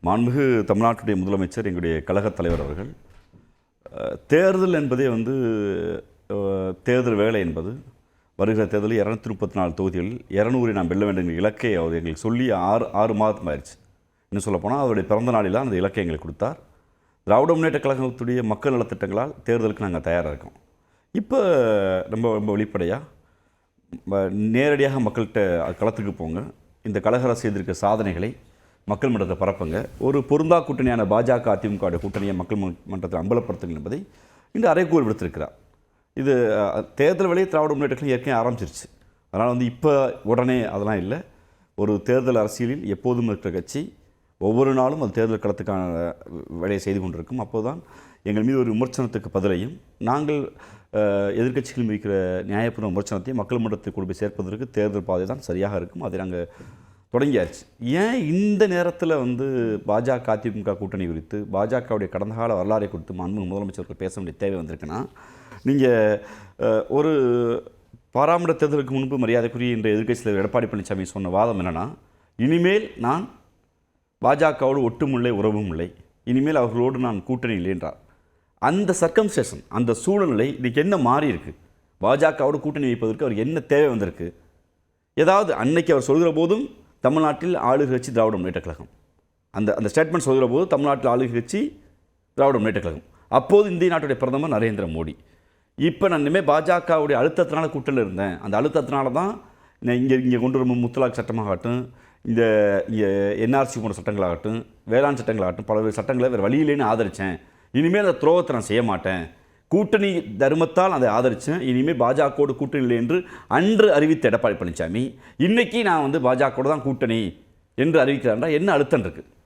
மாண்புமிகு தமிழ்நாட்டுடைய முதலமைச்சர் எங்களுடைய கழகத் தலைவர் அவர்கள் தேர்தல் என்பதே தேர்தல் வேலை என்பது வருகிற தேர்தலில் 234 தொகுதிகளில் 200 நாம் வெல்ல வேண்டும் என்ற இலக்கை அவர் எங்களுக்கு சொல்லி ஆறு மாதம் ஆயிடுச்சு. இன்னும் சொல்லப்போனால் அவருடைய பிறந்த நாளில் அந்த இலக்கை எங்களுக்கு கொடுத்தார். திராவிட முன்னேற்ற கழகத்துடைய மக்கள் நலத்திட்டங்களால் தேர்தலுக்கு நாங்கள் தயாராக இருக்கோம். இப்போ ரொம்ப ரொம்ப வெளிப்படையாக நேரடியாக மக்கள்கிட்ட களத்துக்கு போங்க, இந்த கழக அரசு செய்திருக்க சாதனைகளை மக்கள் மன்றத்தை பரப்புங்க, ஒரு பொருந்தா கூட்டணியான பாஜக அதிமுக கூட்டணியை மக்கள் மன்றத்தை அம்பலப்படுத்துங்க என்பதை இந்த அறைகூல் விடுத்திருக்கிறார். இது தேர்தல் வேலையை திராவிட முன்னேற்றங்கள் ஏற்கனவே ஆரம்பிச்சிருச்சு. அதனால் இப்போ உடனே அதெல்லாம் இல்லை. ஒரு தேர்தல் அரசியலில் எப்போதும் இருக்கிற கட்சி ஒவ்வொரு நாளும் அது தேர்தல் களத்துக்கான வேலையை செய்து கொண்டிருக்கும். அப்போதுதான் எங்கள் மீது ஒரு விமர்சனத்துக்கு பதிலையும் நாங்கள் எதிர்க்கட்சிகள் வைக்கிற நியாயப்பூர்வ விமர்சனத்தையும் மக்கள் மன்றத்தை கொண்டு போய் சேர்ப்பதற்கு தேர்தல் பாதை தான் சரியாக இருக்கும். அதை நாங்கள் தொடங்கியாச்சு. ஏன் இந்த நேரத்தில் பாஜக அதிமுக கூட்டணி குறித்து பாஜகவுடைய கடந்த கால வரலாறை குறித்து மாண்புமிகு முதலமைச்சர்கள் பேச வேண்டிய தேவை வந்திருக்குன்னா, நீங்கள் ஒரு பாராளுமன்ற தேர்தலுக்கு முன்பு மரியாதைக்குரிய இன்றைய எதிர்க்கட்சி தலைவர் எடப்பாடி பழனிசாமி சொன்ன வாதம் என்னென்னா, இனிமேல் நான் பாஜகவோடு ஒட்டுமில்லை உறவும் இல்லை, இனிமேல் அவர்களோடு நான் கூட்டணி இல்லை என்றார். அந்த சர்க்கம்ஸ்டேஷன், அந்த சூழ்நிலை இன்றைக்கி என்ன மாறி இருக்குது? பாஜகவோடு கூட்டணி வைப்பதற்கு அவர் என்ன தேவை வந்திருக்கு? ஏதாவது அன்னைக்கு அவர் சொல்கிற போதும் தமிழ்நாட்டில் ஆளுகை கட்சி திராவிட முன்னேற்ற கழகம், அந்த ஸ்டேட்மெண்ட் சொல்கிற போது தமிழ்நாட்டில் ஆளுகை கட்சி திராவிட முன்னேற்ற கழகம், அப்போது இந்திய நாட்டுடைய பிரதமர் நரேந்திர மோடி. இப்போ நான் இனிமேல் பாஜகவுடைய அழுத்தத்தினால கூட்டணியில் இருந்தேன், அந்த அழுத்தத்தினால தான் இங்கே கொண்டு வரும் முத்தலாக் சட்டமாகட்டும், இந்த என்ஆர்சி போன்ற சட்டங்களாகட்டும், வேளாண் சட்டங்களாகட்டும், பல்வேறு சட்டங்களை வேறு வழியிலேன்னு ஆதரித்தேன். இனிமேல் அந்த துரோகத்தை நான் செய்ய மாட்டேன், கூட்டணி தர்மத்தால் அதை ஆதரித்தேன், இனிமேல் பாஜகவோடு கூட்டணி இல்லை என்று அன்று அறிவித்த எடப்பாடி பழனிசாமி இன்றைக்கி நான் பாஜகவோடு தான் கூட்டணி என்று அறிவிக்கிறாண்டா என்ன அழுத்தம் இருக்குது?